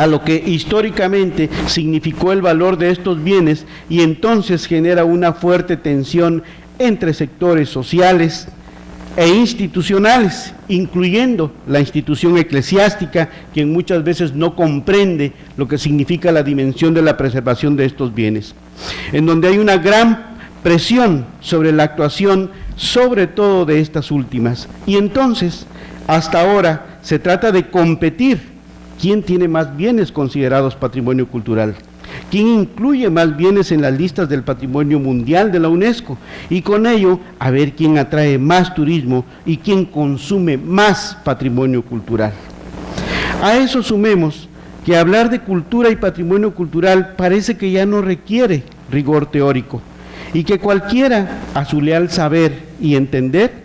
a lo que históricamente significó el valor de estos bienes y entonces genera una fuerte tensión entre sectores sociales e institucionales, incluyendo la institución eclesiástica, quien muchas veces no comprende lo que significa la dimensión de la preservación de estos bienes, en donde hay una gran presión sobre la actuación, sobre todo de estas últimas. Y entonces, hasta ahora, se trata de competir quién tiene más bienes considerados patrimonio cultural, quién incluye más bienes en las listas del patrimonio mundial de la UNESCO, y con ello a ver quién atrae más turismo y quién consume más patrimonio cultural. A eso sumemos que hablar de cultura y patrimonio cultural parece que ya no requiere rigor teórico, y que cualquiera, a su leal saber y entender,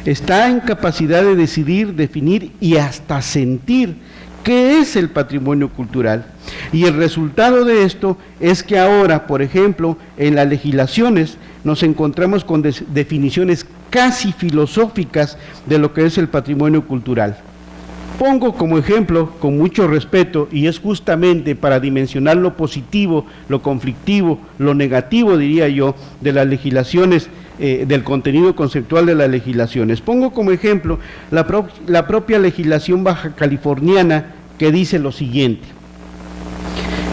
está en capacidad de decidir, definir y hasta sentir qué es el patrimonio cultural. Y el resultado de esto es que ahora, por ejemplo, en las legislaciones nos encontramos con definiciones casi filosóficas de lo que es el patrimonio cultural. Pongo como ejemplo, con mucho respeto, y es justamente para dimensionar lo positivo, lo conflictivo, lo negativo, diría yo, de las legislaciones, del contenido conceptual de las legislaciones. Pongo como ejemplo la propia legislación baja californiana, que dice lo siguiente,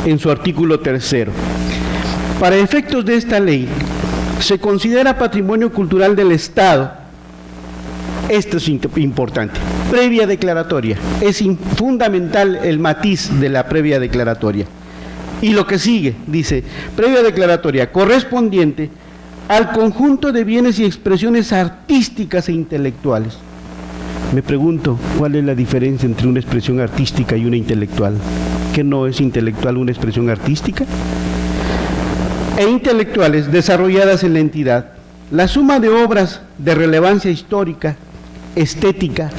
en su artículo 3: para efectos de esta ley, se considera patrimonio cultural del Estado, esto es importante, previa declaratoria, es fundamental el matiz de la previa declaratoria. Y lo que sigue, dice, previa declaratoria correspondiente al conjunto de bienes y expresiones artísticas e intelectuales. Me pregunto, ¿cuál es la diferencia entre una expresión artística y una intelectual? ¿Que no es intelectual una expresión artística? E intelectuales desarrolladas en la entidad. La suma de obras de relevancia histórica, estética,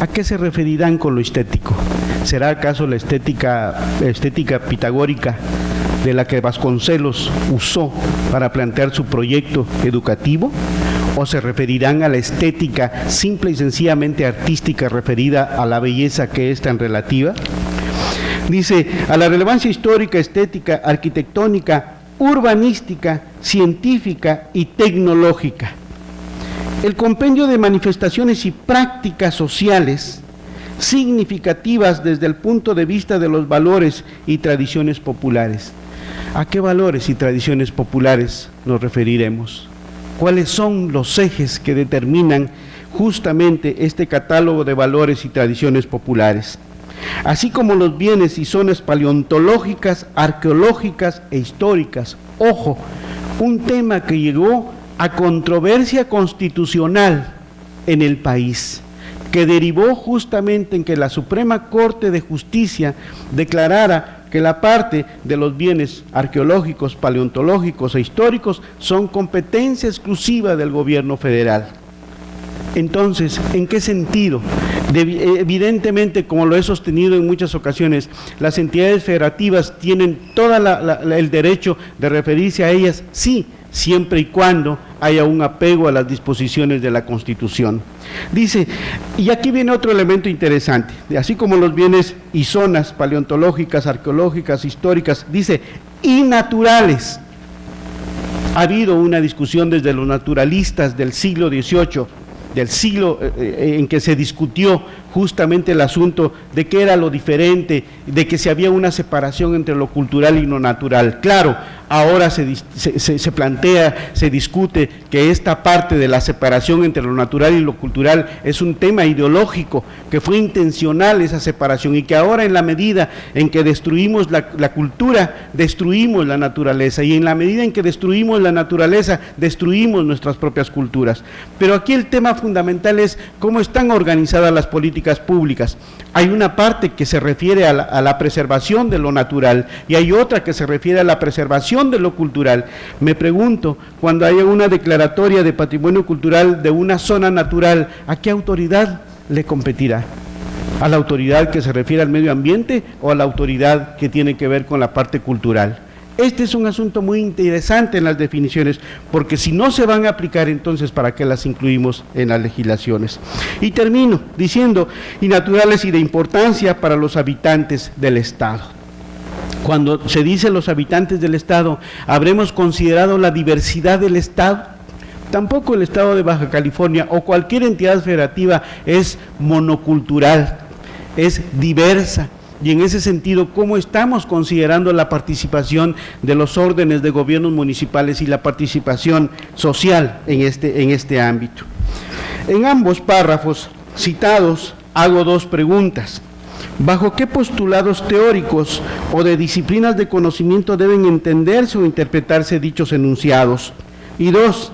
¿a qué se referirán con lo estético? ¿Será acaso la estética pitagórica de la que Vasconcelos usó para plantear su proyecto educativo? ¿O se referirán a la estética simple y sencillamente artística referida a la belleza que es tan relativa? Dice, a la relevancia histórica, estética, arquitectónica, urbanística, científica y tecnológica. El compendio de manifestaciones y prácticas sociales significativas desde el punto de vista de los valores y tradiciones populares. ¿A qué valores y tradiciones populares nos referiremos? ¿Cuáles son los ejes que determinan justamente este catálogo de valores y tradiciones populares? Así como los bienes y zonas paleontológicas, arqueológicas e históricas. Ojo, un tema que llegó a controversia constitucional en el país, que derivó justamente en que la Suprema Corte de Justicia declarara que la parte de los bienes arqueológicos, paleontológicos e históricos son competencia exclusiva del gobierno federal. Entonces, ¿en qué sentido? Evidentemente, como lo he sostenido en muchas ocasiones, las entidades federativas tienen todo el derecho de referirse a ellas, sí, siempre y cuando haya un apego a las disposiciones de la Constitución. Dice, y aquí viene otro elemento interesante, así como los bienes y zonas paleontológicas, arqueológicas, históricas, dice, y naturales. Ha habido una discusión desde los naturalistas del siglo XVIII, del siglo en que se discutió justamente el asunto de qué era lo diferente, de que si había una separación entre lo cultural y lo natural. Claro, ahora se plantea, se discute que esta parte de la separación entre lo natural y lo cultural es un tema ideológico, que fue intencional esa separación y que ahora en la medida en que destruimos la cultura, destruimos la naturaleza, y en la medida en que destruimos la naturaleza, destruimos nuestras propias culturas. Pero aquí el tema fundamental es cómo están organizadas las políticas públicas. Hay una parte que se refiere a la preservación de lo natural y hay otra que se refiere a la preservación de lo cultural. Me pregunto, cuando haya una declaratoria de patrimonio cultural de una zona natural, ¿a qué autoridad le competirá? ¿A la autoridad que se refiere al medio ambiente o a la autoridad que tiene que ver con la parte cultural? Este es un asunto muy interesante en las definiciones, porque si no se van a aplicar, entonces ¿para qué las incluimos en las legislaciones? Y termino diciendo, y naturales y de importancia para los habitantes del Estado. Cuando se dice los habitantes del Estado, ¿habremos considerado la diversidad del Estado? Tampoco el Estado de Baja California o cualquier entidad federativa es monocultural, es diversa. Y en ese sentido, ¿cómo estamos considerando la participación de los órdenes de gobiernos municipales y la participación social en este ámbito? En ambos párrafos citados, hago dos preguntas. ¿Bajo qué postulados teóricos o de disciplinas de conocimiento deben entenderse o interpretarse dichos enunciados? Y dos,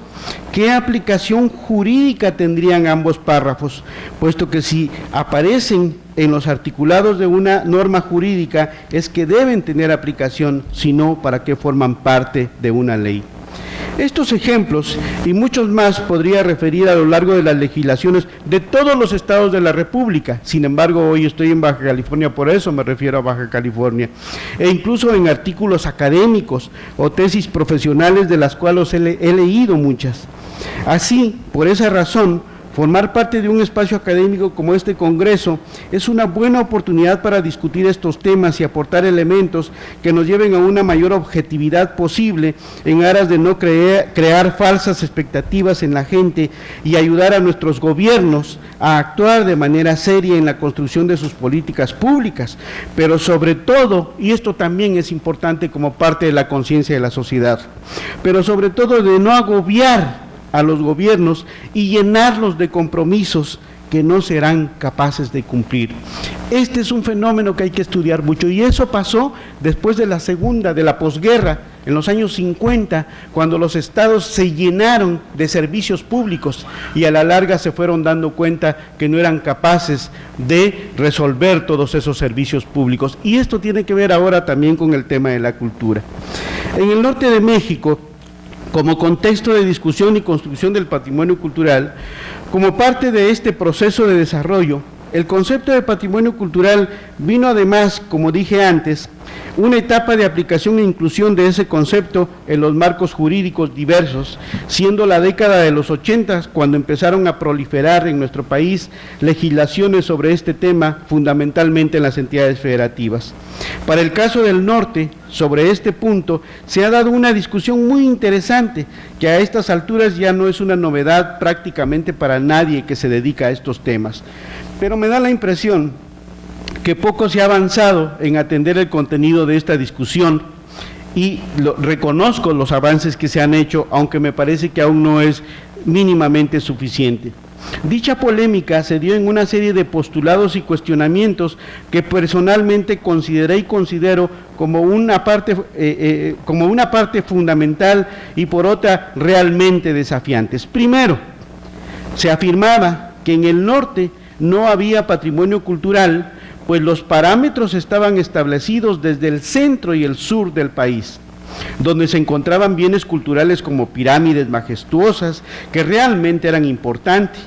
¿qué aplicación jurídica tendrían ambos párrafos? Puesto que si aparecen en los articulados de una norma jurídica es que deben tener aplicación, si no, ¿para qué forman parte de una ley? Estos ejemplos y muchos más podría referir a lo largo de las legislaciones de todos los estados de la República. Sin embargo, hoy estoy en Baja California, por eso me refiero a Baja California. E incluso en artículos académicos o tesis profesionales de las cuales he leído muchas. Así, por esa razón, formar parte de un espacio académico como este Congreso es una buena oportunidad para discutir estos temas y aportar elementos que nos lleven a una mayor objetividad posible en aras de no crear falsas expectativas en la gente y ayudar a nuestros gobiernos a actuar de manera seria en la construcción de sus políticas públicas, pero sobre todo, y esto también es importante como parte de la conciencia de la sociedad, pero sobre todo de no agobiar a los gobiernos y llenarlos de compromisos que no serán capaces de cumplir. Este es un fenómeno que hay que estudiar mucho, y eso pasó después de la posguerra, en los años 50, cuando los estados se llenaron de servicios públicos y a la larga se fueron dando cuenta que no eran capaces de resolver todos esos servicios públicos. Y esto tiene que ver ahora también con el tema de la cultura. En el norte de México, como contexto de discusión y construcción del patrimonio cultural, como parte de este proceso de desarrollo, el concepto de patrimonio cultural vino además, como dije antes, una etapa de aplicación e inclusión de ese concepto en los marcos jurídicos diversos, siendo la década de los 80 cuando empezaron a proliferar en nuestro país legislaciones sobre este tema, fundamentalmente en las entidades federativas. Para el caso del norte, sobre este punto, se ha dado una discusión muy interesante, que a estas alturas ya no es una novedad prácticamente para nadie que se dedica a estos temas. Pero me da la impresión que poco se ha avanzado en atender el contenido de esta discusión, y reconozco los avances que se han hecho, aunque me parece que aún no es mínimamente suficiente. Dicha polémica se dio en una serie de postulados y cuestionamientos que personalmente consideré y considero como una parte fundamental y por otra realmente desafiantes. Primero, se afirmaba que en el norte no había patrimonio cultural, pues los parámetros estaban establecidos desde el centro y el sur del país, donde se encontraban bienes culturales como pirámides majestuosas que realmente eran importantes.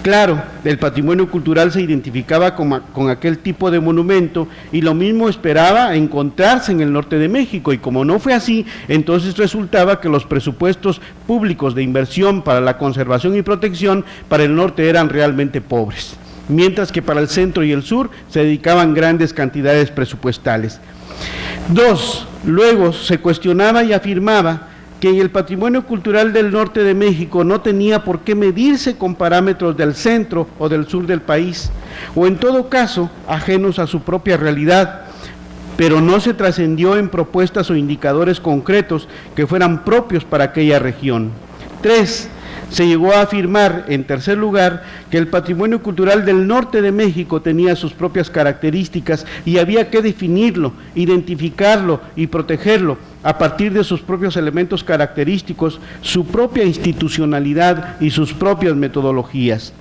Claro, el patrimonio cultural se identificaba con aquel tipo de monumento, y lo mismo esperaba encontrarse en el norte de México, y como no fue así, entonces resultaba que los presupuestos públicos de inversión para la conservación y protección para el norte eran realmente pobres, mientras que para el centro y el sur se dedicaban grandes cantidades presupuestales. Dos, luego se cuestionaba y afirmaba que el patrimonio cultural del norte de México no tenía por qué medirse con parámetros del centro o del sur del país, o en todo caso, ajenos a su propia realidad, pero no se trascendió en propuestas o indicadores concretos que fueran propios para aquella región. Tres, se llegó a afirmar, en tercer lugar, que el patrimonio cultural del norte de México tenía sus propias características y había que definirlo, identificarlo y protegerlo a partir de sus propios elementos característicos, su propia institucionalidad y sus propias metodologías.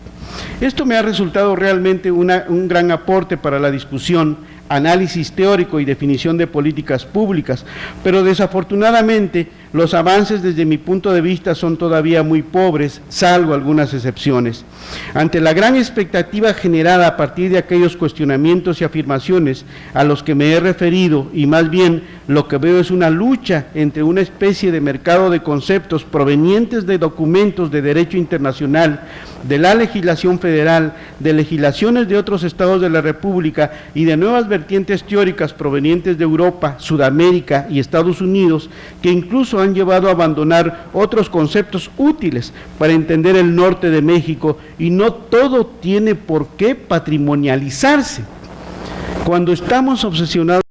Esto me ha resultado realmente un gran aporte para la discusión, análisis teórico y definición de políticas públicas, pero desafortunadamente los avances desde mi punto de vista son todavía muy pobres, salvo algunas excepciones. Ante la gran expectativa generada a partir de aquellos cuestionamientos y afirmaciones a los que me he referido, y más bien lo que veo es una lucha entre una especie de mercado de conceptos provenientes de documentos de derecho internacional, de la legislación federal, de legislaciones de otros estados de la República y de nuevas vertientes teóricas provenientes de Europa, Sudamérica y Estados Unidos, que incluso han llevado a abandonar otros conceptos útiles para entender el norte de México, y no todo tiene por qué patrimonializarse. Cuando estamos obsesionados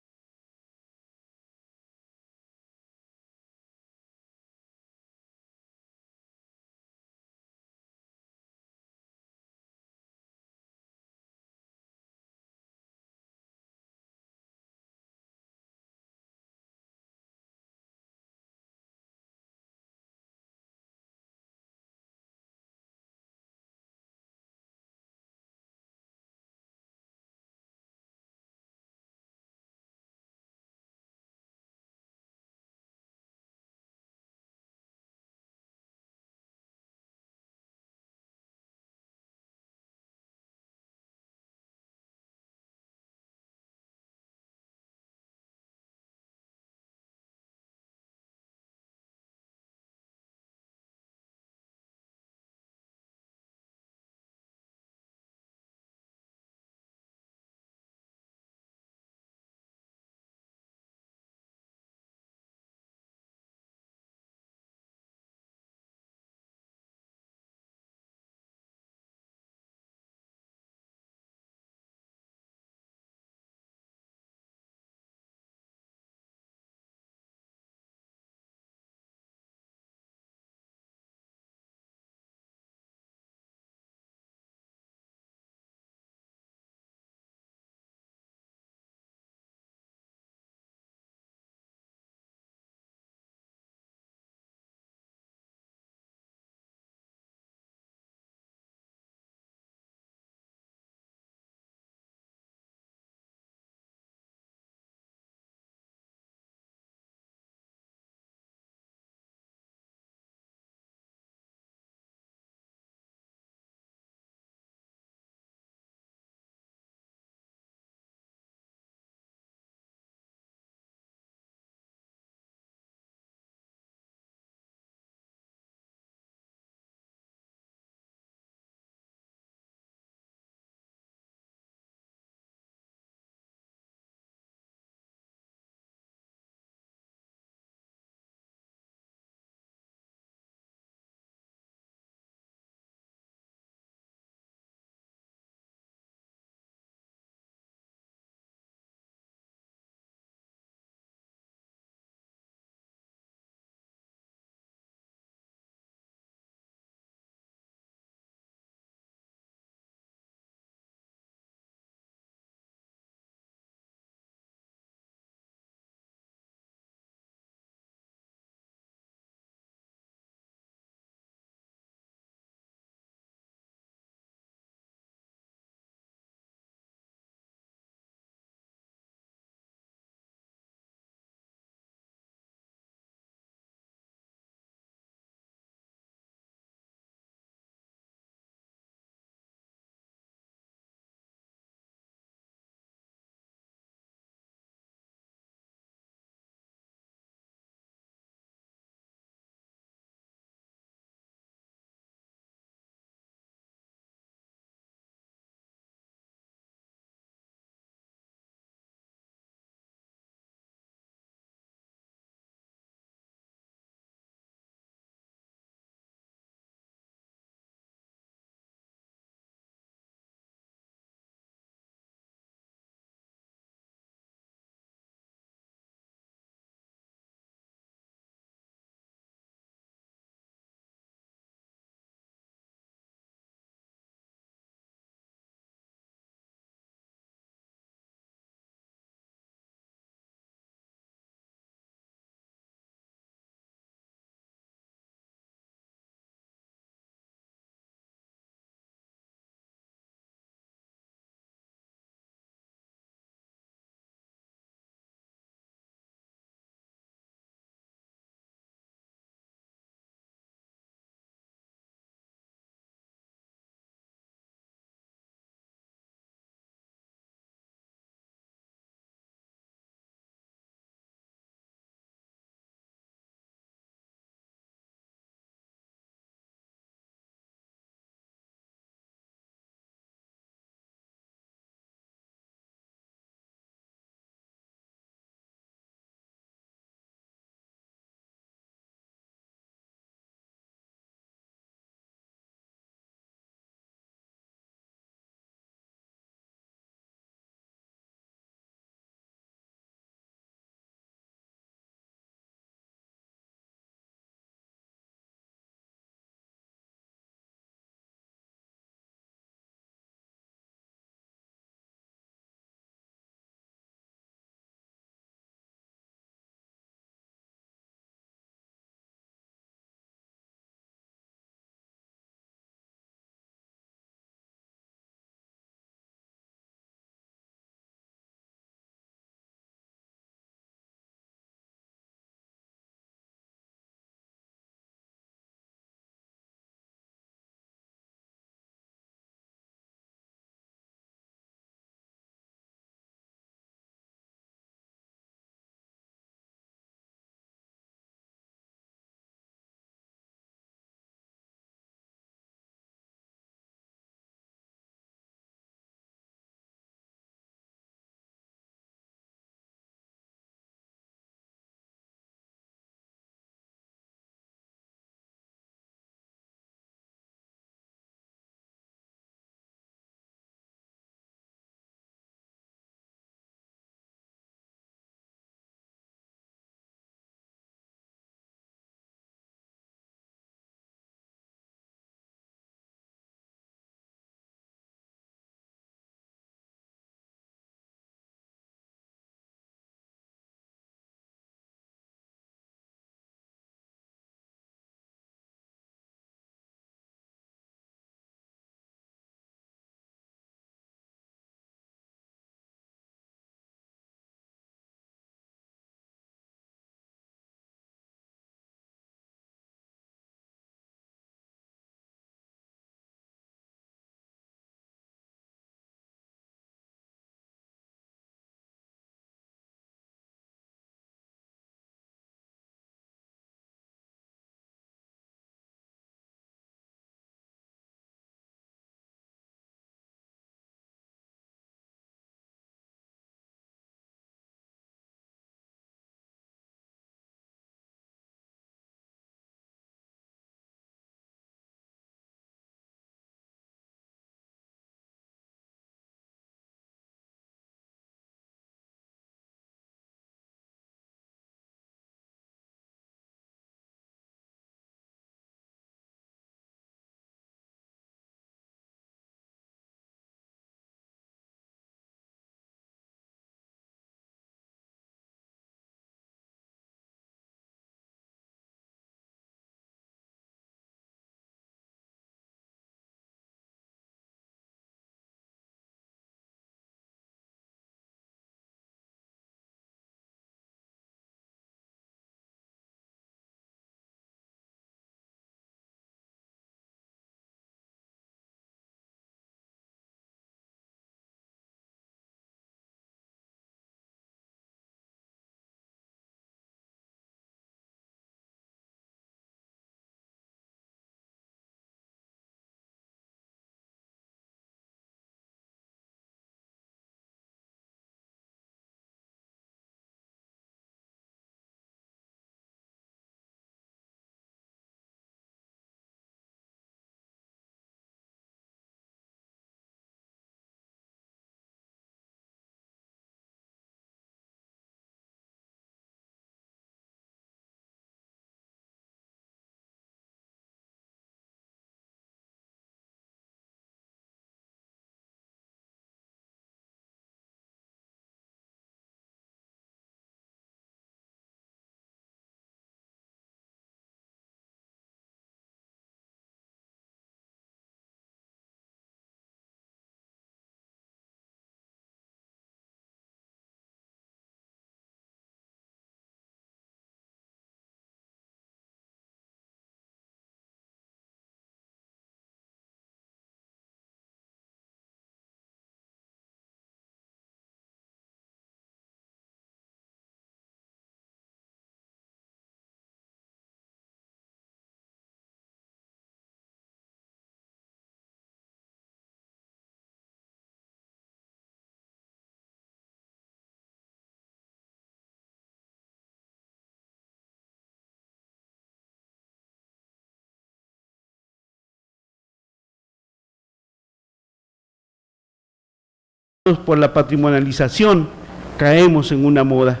por la patrimonialización, caemos en una moda.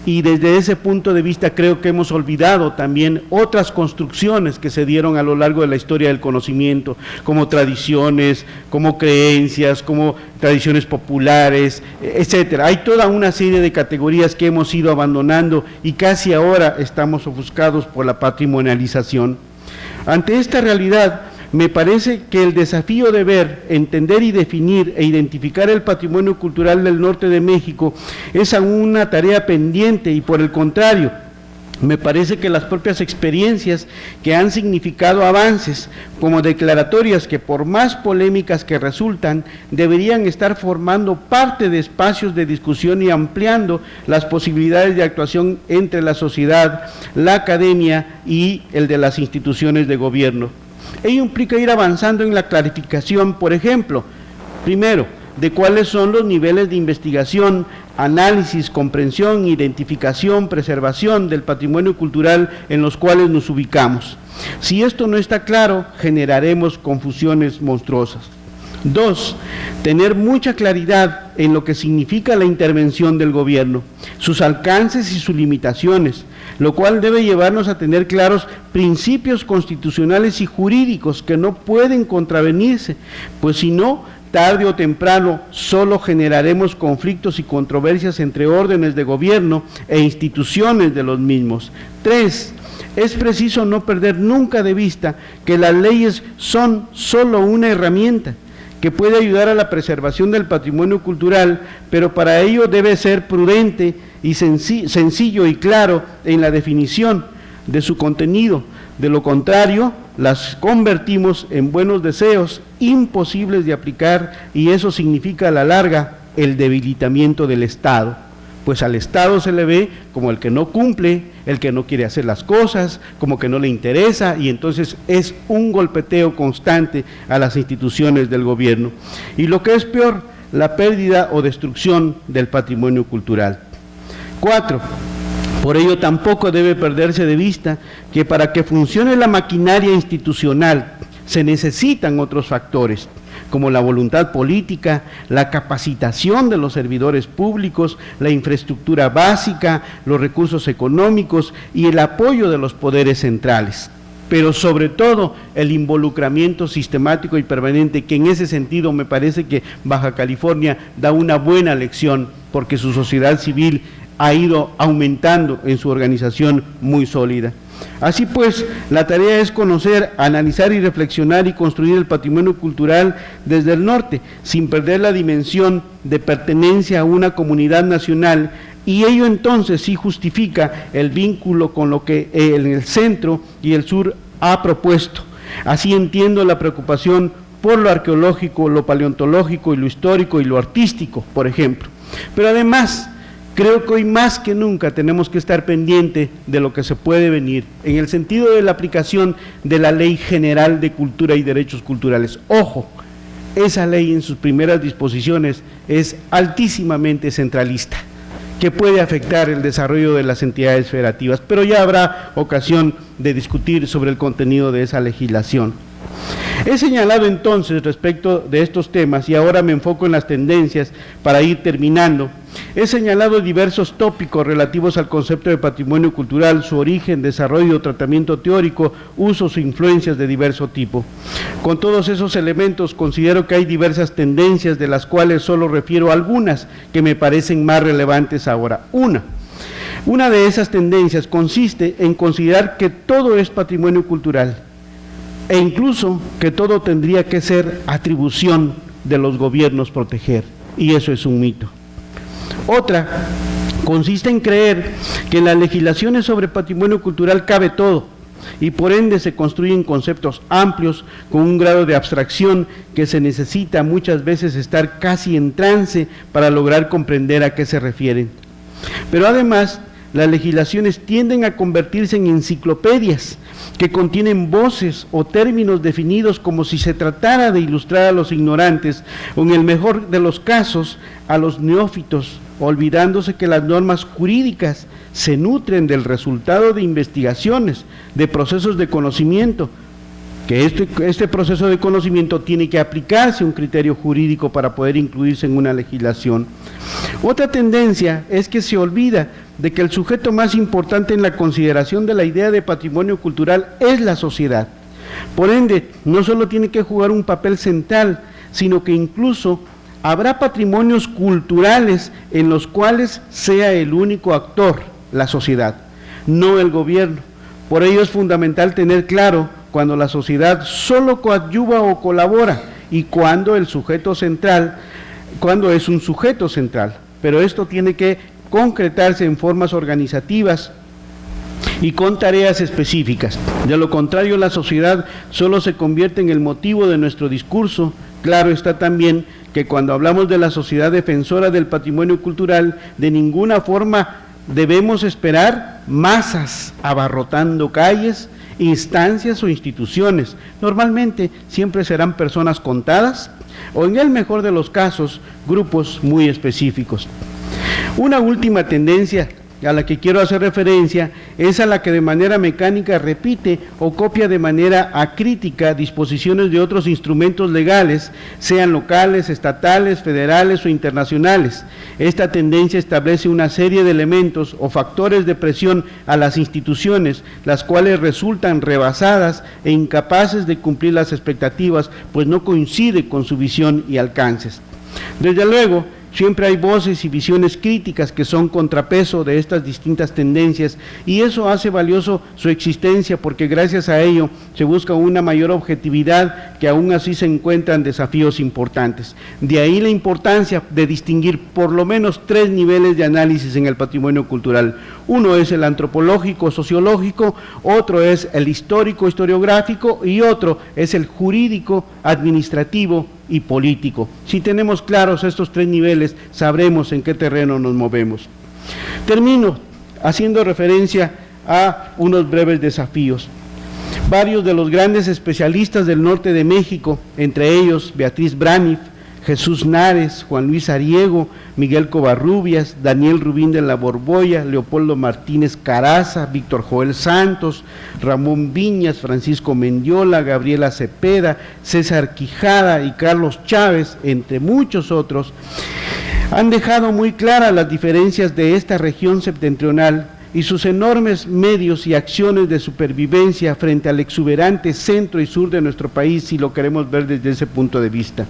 Y desde ese punto de vista creo que hemos olvidado también otras construcciones que se dieron a lo largo de la historia del conocimiento, como tradiciones, como creencias, como tradiciones populares, etcétera. Hay toda una serie de categorías que hemos ido abandonando y casi ahora estamos ofuscados por la patrimonialización. Ante esta realidad, me parece que el desafío de ver, entender y definir e identificar el patrimonio cultural del norte de México es aún una tarea pendiente y por el contrario, me parece que las propias experiencias que han significado avances como declaratorias que por más polémicas que resultan, deberían estar formando parte de espacios de discusión y ampliando las posibilidades de actuación entre la sociedad, la academia y el de las instituciones de gobierno. Ello implica ir avanzando en la clarificación, por ejemplo, primero, de cuáles son los niveles de investigación, análisis, comprensión, identificación, preservación del patrimonio cultural en los cuales nos ubicamos. Si esto no está claro, generaremos confusiones monstruosas. 2. Tener mucha claridad en lo que significa la intervención del gobierno, sus alcances y sus limitaciones, lo cual debe llevarnos a tener claros principios constitucionales y jurídicos que no pueden contravenirse, pues si no, tarde o temprano solo generaremos conflictos y controversias entre órdenes de gobierno e instituciones de los mismos. 3. Es preciso no perder nunca de vista que las leyes son solo una herramienta que puede ayudar a la preservación del patrimonio cultural, pero para ello debe ser prudente y sencillo y claro en la definición de su contenido. De lo contrario, las convertimos en buenos deseos imposibles de aplicar y eso significa a la larga el debilitamiento del Estado. Pues al Estado se le ve como el que no cumple, el que no quiere hacer las cosas, como que no le interesa, y entonces es un golpeteo constante a las instituciones del gobierno. Y lo que es peor, la pérdida o destrucción del patrimonio cultural. 4. Por ello tampoco debe perderse de vista que para que funcione la maquinaria institucional se necesitan otros factores, como la voluntad política, la capacitación de los servidores públicos, la infraestructura básica, los recursos económicos y el apoyo de los poderes centrales. Pero sobre todo el involucramiento sistemático y permanente, que en ese sentido me parece que Baja California da una buena lección, porque su sociedad civil ha ido aumentando en su organización muy sólida. Así pues, la tarea es conocer, analizar y reflexionar y construir el patrimonio cultural desde el norte, sin perder la dimensión de pertenencia a una comunidad nacional, y ello entonces sí justifica el vínculo con lo que el centro y el sur ha propuesto. Así entiendo la preocupación por lo arqueológico, lo paleontológico y lo histórico y lo artístico, por ejemplo. Pero además, creo que hoy más que nunca tenemos que estar pendiente de lo que se puede venir, en el sentido de la aplicación de la Ley General de Cultura y Derechos Culturales. Ojo, esa ley en sus primeras disposiciones es altísimamente centralista, que puede afectar el desarrollo de las entidades federativas, pero ya habrá ocasión de discutir sobre el contenido de esa legislación. He señalado entonces respecto de estos temas, y ahora me enfoco en las tendencias para ir terminando. He señalado diversos tópicos relativos al concepto de patrimonio cultural, su origen, desarrollo, tratamiento teórico, usos e influencias de diverso tipo. Con todos esos elementos considero que hay diversas tendencias, de las cuales solo refiero algunas que me parecen más relevantes ahora. Una de esas tendencias consiste en considerar que todo es patrimonio cultural, e incluso que todo tendría que ser atribución de los gobiernos proteger, y eso es un mito. Otra consiste en creer que en las legislaciones sobre patrimonio cultural cabe todo, y por ende se construyen conceptos amplios con un grado de abstracción que se necesita muchas veces estar casi en trance para lograr comprender a qué se refieren. Pero además, las legislaciones tienden a convertirse en enciclopedias que contienen voces o términos definidos como si se tratara de ilustrar a los ignorantes, o en el mejor de los casos, a los neófitos, olvidándose que las normas jurídicas se nutren del resultado de investigaciones, de procesos de conocimiento, que este proceso de conocimiento tiene que aplicarse a un criterio jurídico para poder incluirse en una legislación. Otra tendencia es que se olvida de que el sujeto más importante en la consideración de la idea de patrimonio cultural es la sociedad. Por ende, no solo tiene que jugar un papel central, sino que incluso habrá patrimonios culturales en los cuales sea el único actor la sociedad, no el gobierno. Por ello es fundamental tener claro cuando la sociedad solo coadyuva o colabora y cuando el sujeto central, cuando es un sujeto central. Pero esto tiene que concretarse en formas organizativas y con tareas específicas. De lo contrario, la sociedad solo se convierte en el motivo de nuestro discurso. Claro está también que cuando hablamos de la sociedad defensora del patrimonio cultural, de ninguna forma debemos esperar masas abarrotando calles, instancias o instituciones. Normalmente siempre serán personas contadas o, en el mejor de los casos, grupos muy específicos. Una última tendencia a la que quiero hacer referencia es a la que de manera mecánica repite o copia de manera acrítica disposiciones de otros instrumentos legales, sean locales, estatales, federales o internacionales. Esta tendencia establece una serie de elementos o factores de presión a las instituciones, las cuales resultan rebasadas e incapaces de cumplir las expectativas, pues no coincide con su visión y alcances. Desde luego, siempre hay voces y visiones críticas que son contrapeso de estas distintas tendencias y eso hace valioso su existencia porque gracias a ello se busca una mayor objetividad que aún así se encuentran desafíos importantes. De ahí la importancia de distinguir por lo menos 3 niveles de análisis en el patrimonio cultural. Uno es el antropológico, sociológico, otro es el histórico, historiográfico y otro es el jurídico, administrativo y político. Si tenemos claros estos 3 niveles, sabremos en qué terreno nos movemos. Termino haciendo referencia a unos breves desafíos. Varios de los grandes especialistas del norte de México, entre ellos Beatriz Braniff, Jesús Nares, Juan Luis Ariego, Miguel Covarrubias, Daniel Rubín de la Borbolla, Leopoldo Martínez Caraza, Víctor Joel Santos, Ramón Viñas, Francisco Mendiola, Gabriela Cepeda, César Quijada y Carlos Chávez, entre muchos otros, han dejado muy claras las diferencias de esta región septentrional y sus enormes medios y acciones de supervivencia frente al exuberante centro y sur de nuestro país, si lo queremos ver desde ese punto de vista.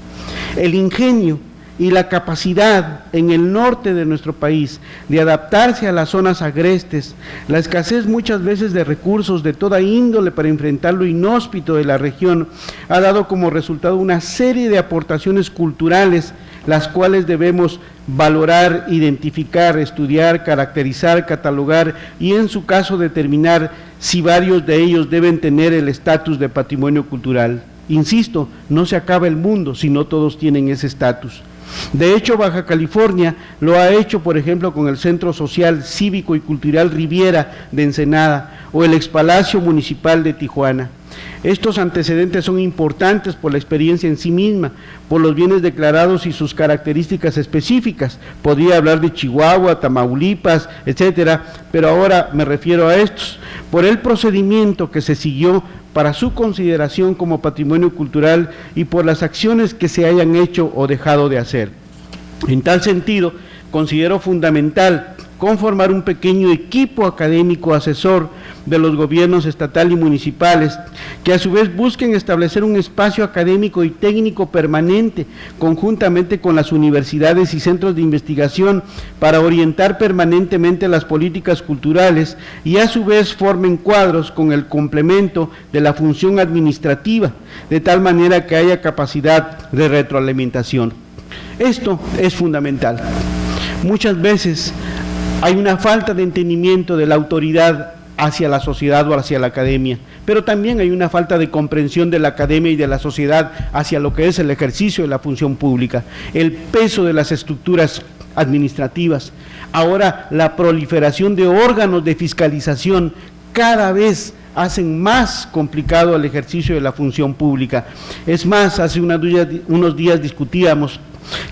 El ingenio y la capacidad en el norte de nuestro país de adaptarse a las zonas agrestes, la escasez muchas veces de recursos de toda índole para enfrentar lo inhóspito de la región, ha dado como resultado una serie de aportaciones culturales, las cuales debemos valorar, identificar, estudiar, caracterizar, catalogar y en su caso determinar si varios de ellos deben tener el estatus de patrimonio cultural. Insisto, no se acaba el mundo si no todos tienen ese estatus. De hecho, Baja California lo ha hecho, por ejemplo, con el Centro Social, Cívico y Cultural Riviera de Ensenada o el Expalacio Municipal de Tijuana. Estos antecedentes son importantes por la experiencia en sí misma, por los bienes declarados y sus características específicas. Podría hablar de Chihuahua, Tamaulipas, etcétera, pero ahora me refiero a estos, por el procedimiento que se siguió para su consideración como patrimonio cultural y por las acciones que se hayan hecho o dejado de hacer. En tal sentido, considero fundamental conformar un pequeño equipo académico asesor de los gobiernos estatal y municipales, que a su vez busquen establecer un espacio académico y técnico permanente, conjuntamente con las universidades y centros de investigación, para orientar permanentemente las políticas culturales y a su vez formen cuadros con el complemento de la función administrativa, de tal manera que haya capacidad de retroalimentación. Esto es fundamental. Muchas veces hay una falta de entendimiento de la autoridad hacia la sociedad o hacia la academia, pero también hay una falta de comprensión de la academia y de la sociedad hacia lo que es el ejercicio de la función pública, el peso de las estructuras administrativas. Ahora la proliferación de órganos de fiscalización cada vez hacen más complicado el ejercicio de la función pública. Es más, hace unos días discutíamos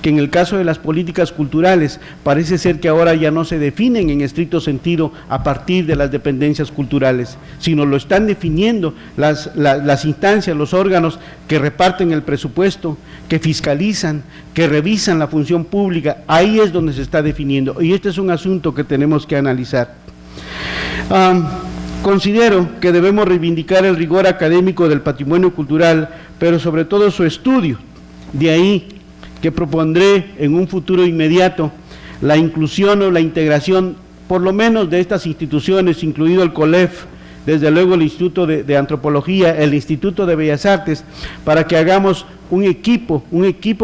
que en el caso de las políticas culturales parece ser que ahora ya no se definen en estricto sentido a partir de las dependencias culturales, sino lo están definiendo las instancias, los órganos que reparten el presupuesto, que fiscalizan, que revisan la función pública. Ahí es donde se está definiendo, y este es un asunto que tenemos que analizar. Considero que debemos reivindicar el rigor académico del patrimonio cultural, pero sobre todo su estudio. De ahí que propondré en un futuro inmediato la inclusión o la integración, por lo menos de estas instituciones, incluido el COLEF, desde luego el Instituto de Antropología, el Instituto de Bellas Artes, para que hagamos un equipo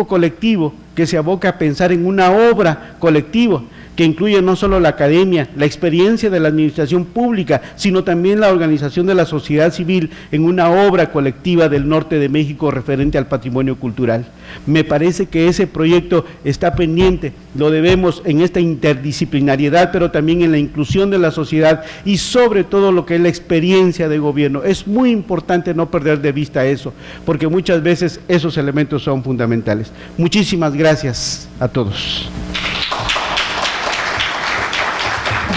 colectivo que se aboca a pensar en una obra colectiva, que incluye no solo la academia, la experiencia de la administración pública, sino también la organización de la sociedad civil en una obra colectiva del norte de México referente al patrimonio cultural. Me parece que ese proyecto está pendiente, lo debemos en esta interdisciplinariedad, pero también en la inclusión de la sociedad y sobre todo lo que es la experiencia de gobierno. Es muy importante no perder de vista eso, porque muchas veces esos elementos son fundamentales. Muchísimas gracias a todos.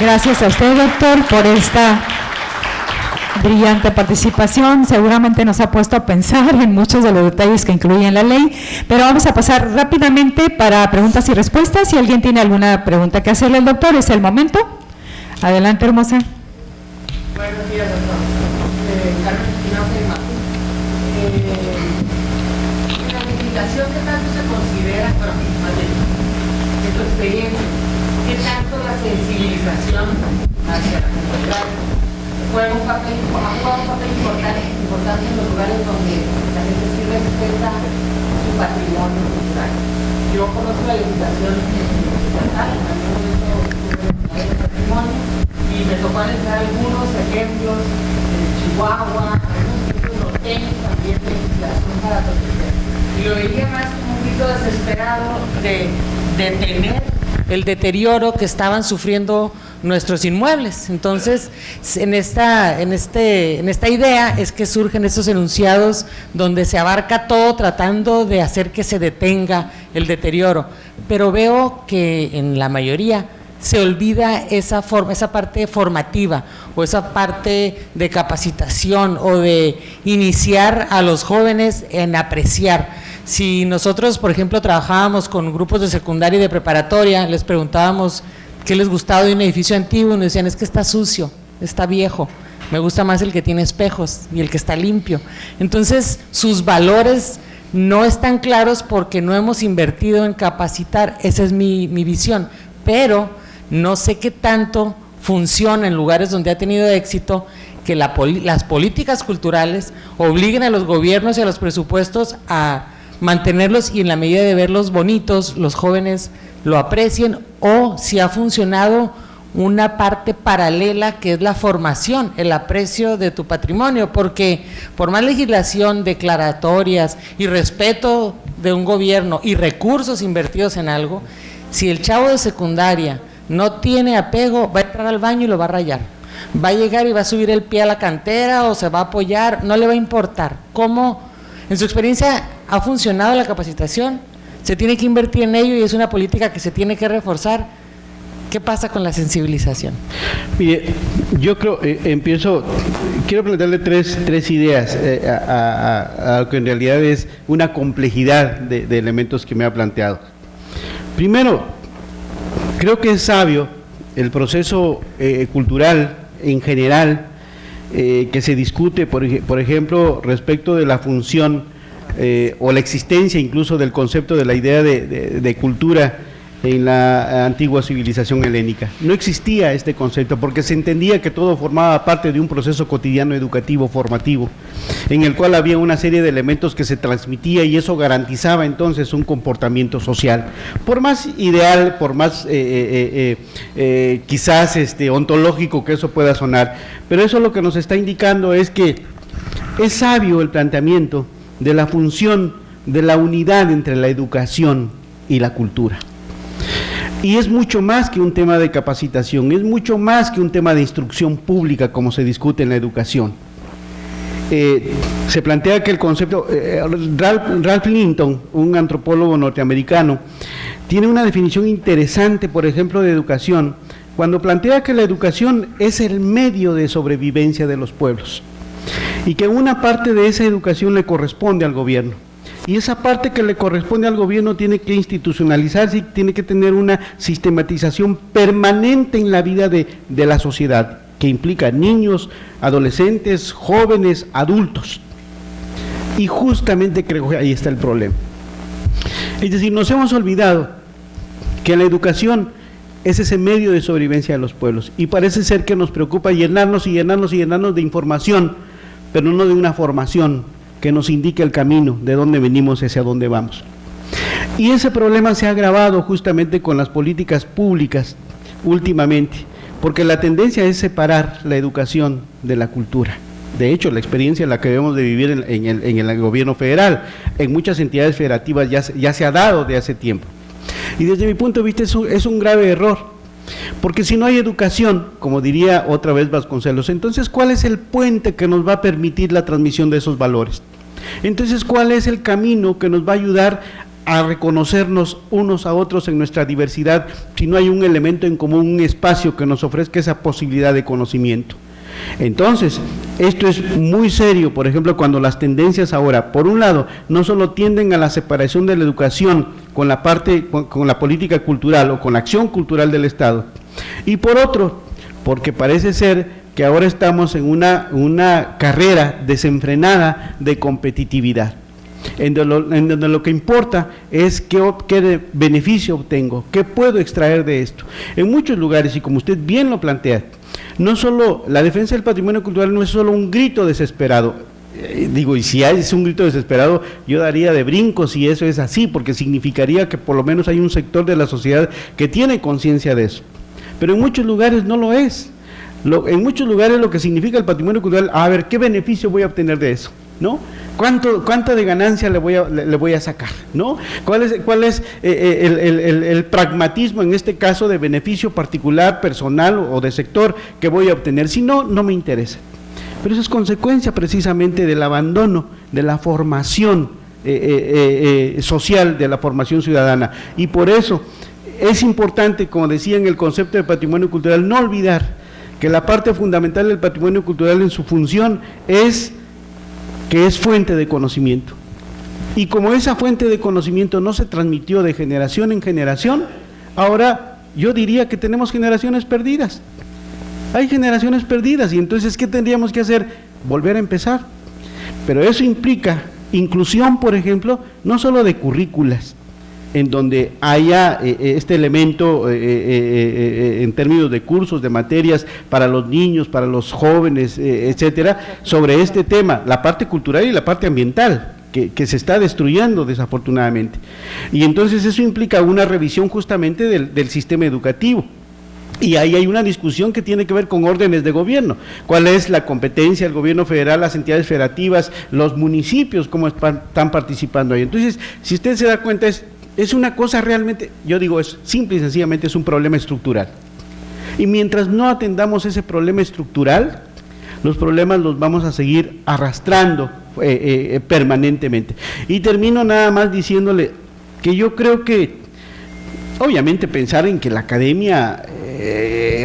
Gracias a usted, doctor, por esta brillante participación. Seguramente nos ha puesto a pensar en muchos de los detalles que incluyen la ley, pero vamos a pasar rápidamente para preguntas y respuestas. Si alguien tiene alguna pregunta que hacerle al doctor, es el momento. Adelante, hermosa. Buenos días, doctor. Carmen Espinosa de Macu. En la legislación, ¿qué tanto se considera, bueno, más bien, en tu experiencia, qué tanto la sensibilización hacia la comunidad ha jugado un papel importante en los lugares donde la gente sí respeta su patrimonio cultural? Yo conozco la legislación estatal, en algún momento estuve en el patrimonio y me tocó analizar algunos ejemplos de Chihuahua, algunos sitios norteños también de legislación para proteger. Y lo veía más como un grito desesperado de detener el deterioro que estaban sufriendo nuestros inmuebles. Entonces, en esta idea es que surgen estos enunciados donde se abarca todo tratando de hacer que se detenga el deterioro, pero veo que en la mayoría se olvida esa parte formativa o esa parte de capacitación o de iniciar a los jóvenes en apreciar. Si nosotros, por ejemplo, trabajábamos con grupos de secundaria y de preparatoria, les preguntábamos qué les gustaba de un edificio antiguo y nos decían, es que está sucio, está viejo, me gusta más el que tiene espejos y el que está limpio. Entonces, sus valores no están claros porque no hemos invertido en capacitar, esa es mi visión, pero no sé qué tanto funciona en lugares donde ha tenido éxito que las políticas culturales obliguen a los gobiernos y a los presupuestos a mantenerlos y en la medida de verlos bonitos, los jóvenes lo aprecien, o si ha funcionado una parte paralela que es la formación, el aprecio de tu patrimonio, porque por más legislación, declaratorias y respeto de un gobierno y recursos invertidos en algo, si el chavo de secundaria no tiene apego, va a entrar al baño y lo va a rayar, va a llegar y va a subir el pie a la cantera o se va a apoyar, no le va a importar. ¿Cómo en su experiencia ha funcionado la capacitación? Se tiene que invertir en ello y es una política que se tiene que reforzar. ¿Qué pasa con la sensibilización? Mire, yo creo, quiero plantearle tres ideas a lo que en realidad es una complejidad de elementos que me ha planteado. Primero, creo que es sabio el proceso cultural en general que se discute, por ejemplo, respecto de la función o la existencia incluso del concepto de la idea de cultura en la antigua civilización helénica. No existía este concepto porque se entendía que todo formaba parte de un proceso cotidiano educativo, formativo, en el cual había una serie de elementos que se transmitía y eso garantizaba entonces un comportamiento social. Por más ideal, por más quizás ontológico que eso pueda sonar, pero eso lo que nos está indicando es que es sabio el planteamiento de la función de la unidad entre la educación y la cultura. Y es mucho más que un tema de capacitación, es mucho más que un tema de instrucción pública como se discute en la educación. se plantea que el concepto, Ralph Linton, un antropólogo norteamericano, tiene una definición interesante, por ejemplo, de educación, cuando plantea que la educación es el medio de sobrevivencia de los pueblos y que una parte de esa educación le corresponde al gobierno. Y esa parte que le corresponde al gobierno tiene que institucionalizarse y tiene que tener una sistematización permanente en la vida de la sociedad, que implica niños, adolescentes, jóvenes, adultos. Y justamente creo que ahí está el problema. Es decir, nos hemos olvidado que la educación es ese medio de sobrevivencia de los pueblos, y parece ser que nos preocupa llenarnos de información, pero no de una formación que nos indique el camino de dónde venimos hacia dónde vamos. Y ese problema se ha agravado justamente con las políticas públicas últimamente, porque la tendencia es separar la educación de la cultura. De hecho, la experiencia en la que debemos de vivir en el gobierno federal, en muchas entidades federativas ya se ha dado de hace tiempo. Y desde mi punto de vista es un grave error, porque si no hay educación, como diría otra vez Vasconcelos, entonces ¿cuál es el puente que nos va a permitir la transmisión de esos valores? Entonces, ¿cuál es el camino que nos va a ayudar a reconocernos unos a otros en nuestra diversidad si no hay un elemento en común, un espacio que nos ofrezca esa posibilidad de conocimiento? Entonces, esto es muy serio, por ejemplo, cuando las tendencias ahora, por un lado, no solo tienden a la separación de la educación con la política cultural o con la acción cultural del Estado, y por otro, porque parece ser que ahora estamos en una carrera desenfrenada de competitividad, en donde lo que importa es qué beneficio obtengo, qué puedo extraer de esto. En muchos lugares, y como usted bien lo plantea, no solo la defensa del patrimonio cultural no es solo un grito desesperado, y si es un grito desesperado, yo daría de brincos si eso es así, porque significaría que por lo menos hay un sector de la sociedad que tiene conciencia de eso, pero en muchos lugares no lo es. En muchos lugares lo que significa el patrimonio cultural, a ver, ¿qué beneficio voy a obtener de eso? ¿No? ¿Cuánto de ganancia le voy a sacar? ¿No? ¿Cuál es el pragmatismo en este caso de beneficio particular, personal o de sector que voy a obtener? Si no, no me interesa. Pero eso es consecuencia precisamente del abandono de la formación social, de la formación ciudadana. Y por eso es importante, como decía en el concepto de patrimonio cultural, no olvidar que la parte fundamental del patrimonio cultural en su función es que es fuente de conocimiento. Y como esa fuente de conocimiento no se transmitió de generación en generación, ahora yo diría que tenemos generaciones perdidas. Hay generaciones perdidas, y entonces ¿qué tendríamos que hacer? Volver a empezar. Pero eso implica inclusión, por ejemplo, no solo de currículas, en donde haya este elemento en términos de cursos, de materias para los niños, para los jóvenes, etcétera, sobre este tema, la parte cultural y la parte ambiental, que se está destruyendo desafortunadamente. Y entonces eso implica una revisión justamente del sistema educativo. Y ahí hay una discusión que tiene que ver con órdenes de gobierno. ¿Cuál es la competencia del gobierno federal, las entidades federativas, los municipios, cómo están participando ahí? Entonces, si usted se da cuenta, es una cosa realmente, yo digo, es simple y sencillamente es un problema estructural. Y mientras no atendamos ese problema estructural, los problemas los vamos a seguir arrastrando permanentemente. Y termino nada más diciéndole que yo creo que, obviamente, pensar en que la academia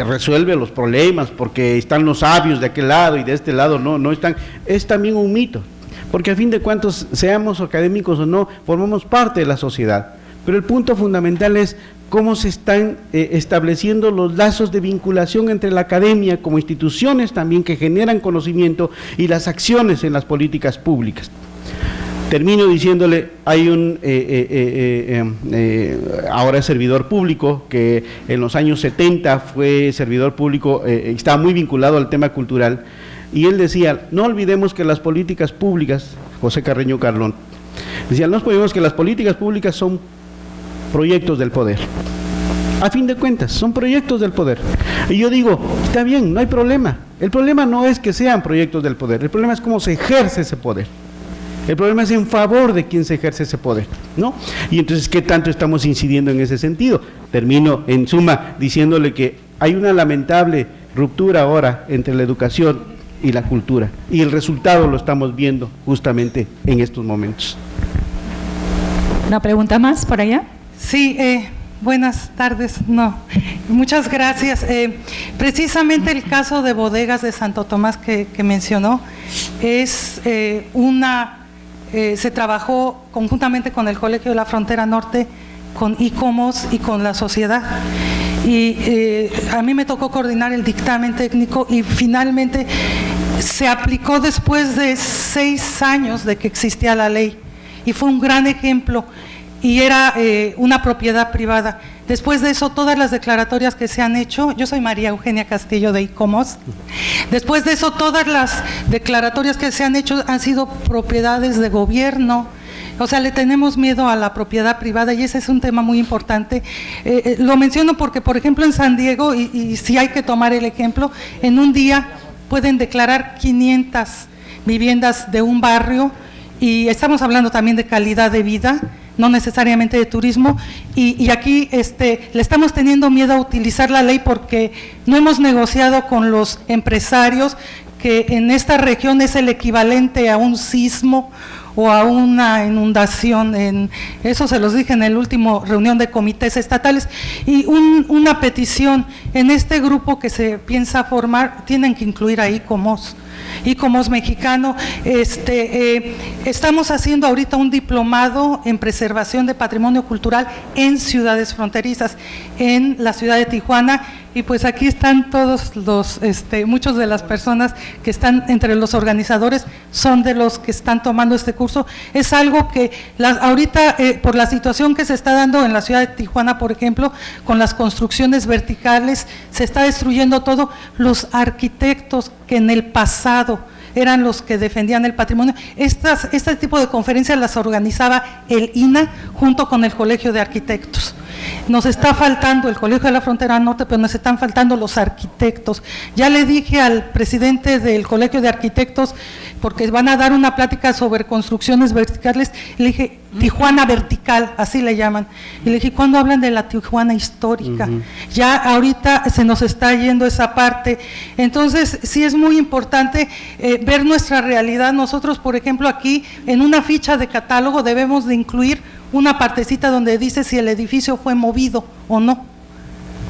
resuelve los problemas porque están los sabios de aquel lado y de este lado no están, es también un mito. Porque a fin de cuentas, seamos académicos o no, formamos parte de la sociedad. Pero el punto fundamental es cómo se están estableciendo los lazos de vinculación entre la academia como instituciones también que generan conocimiento y las acciones en las políticas públicas. Termino diciéndole, hay ahora es servidor público, que en los años 70 fue servidor público, estaba muy vinculado al tema cultural, y él decía, no olvidemos que las políticas públicas, José Carreño Carlón, decía, no olvidemos que las políticas públicas son proyectos del poder. A fin de cuentas, son proyectos del poder. Y yo digo, está bien, no hay problema. El problema no es que sean proyectos del poder, el problema es cómo se ejerce ese poder. El problema es en favor de quien se ejerce ese poder, ¿no? Y entonces, ¿qué tanto estamos incidiendo en ese sentido? Termino, en suma, diciéndole que hay una lamentable ruptura ahora entre la educación y la cultura. Y el resultado lo estamos viendo justamente en estos momentos. ¿Una pregunta más por allá? Sí, buenas tardes. No, muchas gracias. Precisamente el caso de Bodegas de Santo Tomás que mencionó es se trabajó conjuntamente con el Colegio de la Frontera Norte, con ICOMOS y con la sociedad. Y a mí me tocó coordinar el dictamen técnico y finalmente se aplicó después de 6 años de que existía la ley. Y fue un gran ejemplo, y era una propiedad privada. Después de eso, todas las declaratorias que se han hecho, yo soy María Eugenia Castillo de ICOMOS, después de eso, todas las declaratorias que se han hecho han sido propiedades de gobierno. O sea, le tenemos miedo a la propiedad privada y ese es un tema muy importante. Lo menciono porque, por ejemplo, en San Diego, y si hay que tomar el ejemplo, en un día pueden declarar 500 viviendas de un barrio, y estamos hablando también de calidad de vida, no necesariamente de turismo, y aquí le estamos teniendo miedo a utilizar la ley porque no hemos negociado con los empresarios, que en esta región es el equivalente a un sismo o a una inundación. Eso se los dije en el último reunión de comités estatales. Y una petición, en este grupo que se piensa formar, tienen que incluir a ICOMOS mexicano. Estamos haciendo ahorita un diplomado en preservación de patrimonio cultural en ciudades fronterizas, en la ciudad de Tijuana, y pues aquí están todos los, muchos de las personas que están entre los organizadores son de los que están tomando este curso. Es algo que ahorita por la situación que se está dando en la ciudad de Tijuana, por ejemplo, con las construcciones verticales, se está destruyendo todo. Los arquitectos que en el pasado eran los que defendían el patrimonio, este tipo de conferencias las organizaba el INA junto con el Colegio de Arquitectos. Nos está faltando el Colegio de la Frontera Norte, pero nos están faltando los arquitectos. Ya le dije al presidente del Colegio de Arquitectos, porque van a dar una plática sobre construcciones verticales, le dije, Tijuana vertical, así le llaman. Y le dije, ¿cuándo hablan de la Tijuana histórica? Ya ahorita se nos está yendo esa parte. Entonces, sí es muy importante ver nuestra realidad. Nosotros, por ejemplo, aquí, en una ficha de catálogo debemos de incluir una partecita donde dice si el edificio fue movido o no,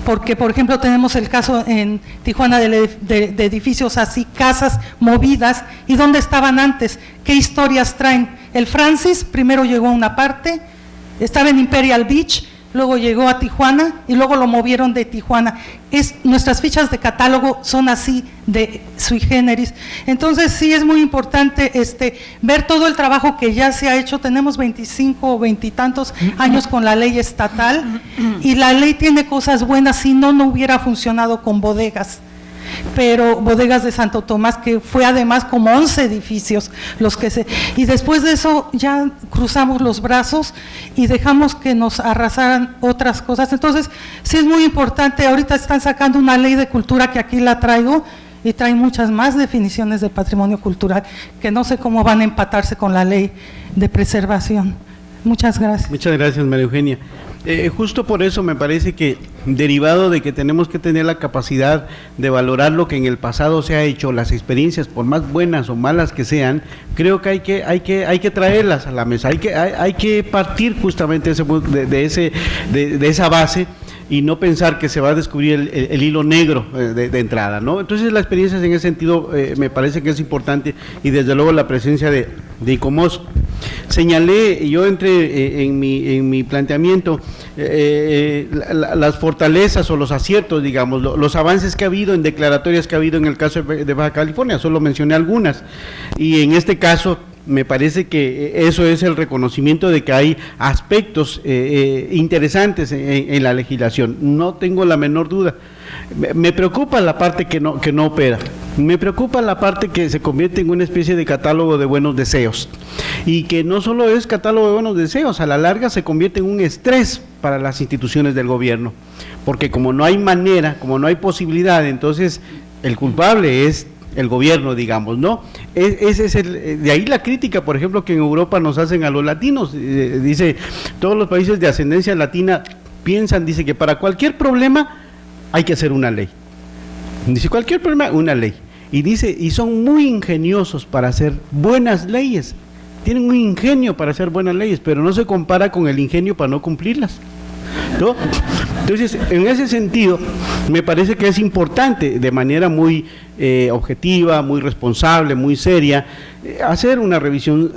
porque por ejemplo tenemos el caso en Tijuana de edificios así, casas movidas, y dónde estaban antes, qué historias traen. El Francis primero llegó a una parte, estaba en Imperial Beach, luego llegó a Tijuana y luego lo movieron de Tijuana. Nuestras fichas de catálogo son así, de sui generis. Entonces sí es muy importante ver todo el trabajo que ya se ha hecho. Tenemos 25 o 20 y tantos años con la ley estatal, y la ley tiene cosas buenas, si no, no hubiera funcionado con bodegas. Pero Bodegas de Santo Tomás, que fue además como 11 edificios los que y después de eso ya cruzamos los brazos y dejamos que nos arrasaran otras cosas. Entonces sí es muy importante. Ahorita están sacando una ley de cultura que aquí la traigo, y trae muchas más definiciones de patrimonio cultural que no sé cómo van a empatarse con la ley de preservación. Muchas gracias. Muchas gracias, María Eugenia. Justo por eso me parece que, derivado de que tenemos que tener la capacidad de valorar lo que en el pasado se ha hecho, las experiencias, por más buenas o malas que sean, creo que hay que traerlas a la mesa, hay que partir justamente de esa base, y no pensar que se va a descubrir el hilo negro de entrada, ¿no? Entonces las experiencias en ese sentido me parece que es importante, y desde luego la presencia de ICOMOS. Señalé, yo en mi planteamiento, las fortalezas o los aciertos, digamos, los avances que ha habido en declaratorias que ha habido en el caso de Baja California, solo mencioné algunas, y en este caso me parece que eso es el reconocimiento de que hay aspectos interesantes en la legislación, no tengo la menor duda. Me preocupa la parte que no opera, me preocupa la parte que se convierte en una especie de catálogo de buenos deseos, y que no solo es catálogo de buenos deseos, a la larga se convierte en un estrés para las instituciones del gobierno, porque como no hay manera, como no hay posibilidad, entonces el culpable es el gobierno, digamos, ¿no? Ese es de ahí la crítica, por ejemplo, que en Europa nos hacen a los latinos. Dice, todos los países de ascendencia latina piensan, dice que para cualquier problema hay que hacer una ley. Dice, cualquier problema, una ley. y dice, y son muy ingeniosos para hacer buenas leyes, tienen un ingenio para hacer buenas leyes, pero no se compara con el ingenio para no cumplirlas, ¿no? Entonces, en ese sentido, me parece que es importante, de manera muy objetiva, muy responsable, muy seria, hacer una revisión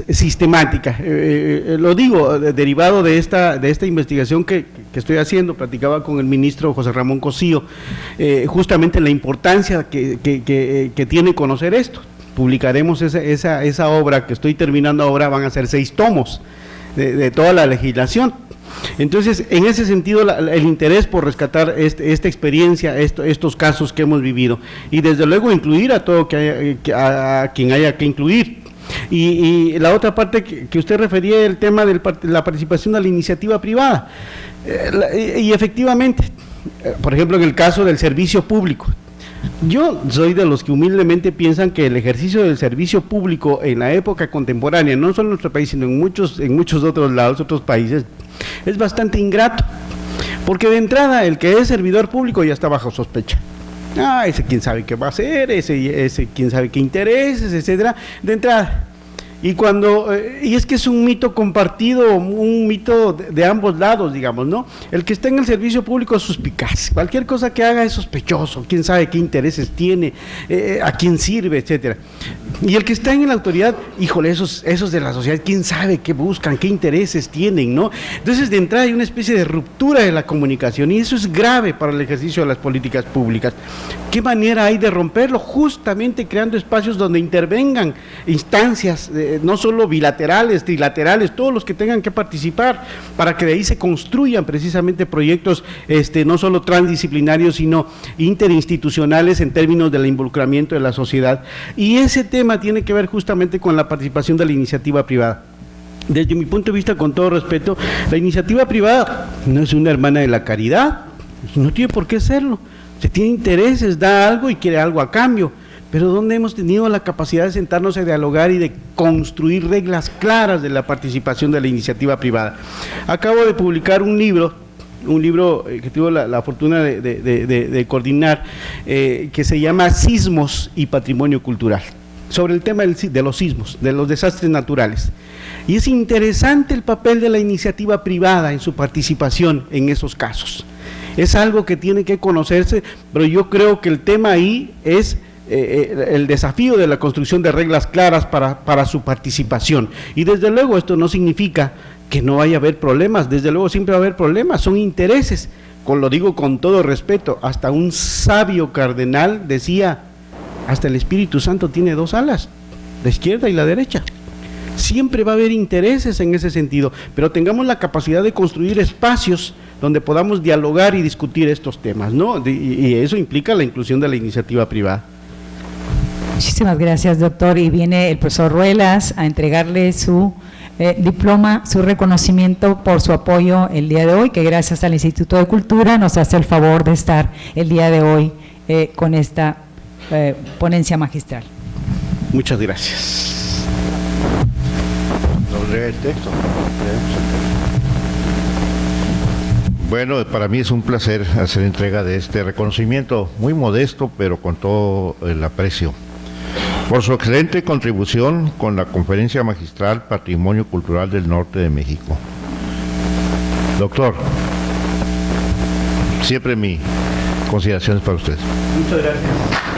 sistemática. Lo digo, derivado de esta investigación que estoy haciendo, platicaba con el ministro José Ramón Cosío, justamente la importancia que tiene conocer esto. Publicaremos esa obra que estoy terminando ahora, van a ser 6 tomos de toda la legislación. Entonces, en ese sentido, el interés por rescatar esta experiencia, estos casos que hemos vivido, y desde luego incluir a todo a quien haya que incluir. Y la otra parte que usted refería, el tema de la participación de la iniciativa privada, y efectivamente, por ejemplo, en el caso del servicio público, yo soy de los que humildemente piensan que el ejercicio del servicio público en la época contemporánea, no solo en nuestro país, sino en muchos otros lados, otros países, es bastante ingrato, porque de entrada el que es servidor público ya está bajo sospecha. Ese quién sabe qué va a hacer, ese quién sabe qué intereses, etcétera, de entrada. Y es que es un mito compartido, un mito de ambos lados, digamos, ¿no? El que está en el servicio público es suspicaz, cualquier cosa que haga es sospechoso, quién sabe qué intereses tiene, a quién sirve, etcétera. Y el que está en la autoridad, híjole, esos de la sociedad, quién sabe qué buscan, qué intereses tienen, ¿no? Entonces, de entrada hay una especie de ruptura de la comunicación, y eso es grave para el ejercicio de las políticas públicas. ¿Qué manera hay de romperlo? Justamente creando espacios donde intervengan instancias, no solo bilaterales, trilaterales, todos los que tengan que participar, para que de ahí se construyan precisamente proyectos no solo transdisciplinarios, sino interinstitucionales en términos del involucramiento de la sociedad. Y ese tema tiene que ver justamente con la participación de la iniciativa privada. Desde mi punto de vista, con todo respeto, la iniciativa privada no es una hermana de la caridad, no tiene por qué serlo. Se tiene intereses, da algo y quiere algo a cambio, pero ¿dónde hemos tenido la capacidad de sentarnos a dialogar y de construir reglas claras de la participación de la iniciativa privada? Acabo de publicar un libro que tuve la fortuna de coordinar, que se llama Sismos y Patrimonio Cultural, sobre el tema de los sismos, de los desastres naturales. Y es interesante el papel de la iniciativa privada en su participación en esos casos. Es algo que tiene que conocerse, pero yo creo que el tema ahí es el desafío de la construcción de reglas claras para su participación. Y desde luego esto no significa que no vaya a haber problemas, desde luego siempre va a haber problemas, son intereses, lo digo con todo respeto, hasta un sabio cardenal decía, hasta el Espíritu Santo tiene 2 alas, la izquierda y la derecha. Siempre va a haber intereses en ese sentido, pero tengamos la capacidad de construir espacios donde podamos dialogar y discutir estos temas, ¿no? Y eso implica la inclusión de la iniciativa privada. Muchísimas gracias, doctor. Y viene el profesor Ruelas a entregarle su diploma, su reconocimiento por su apoyo el día de hoy, que gracias al Instituto de Cultura nos hace el favor de estar el día de hoy con esta ponencia magistral. Muchas gracias. ¿Nos lee el texto? Bueno, para mí es un placer hacer entrega de este reconocimiento, muy modesto, pero con todo el aprecio, por su excelente contribución con la Conferencia Magistral Patrimonio Cultural del Norte de México. Doctor, siempre mi consideración es para usted. Muchas gracias.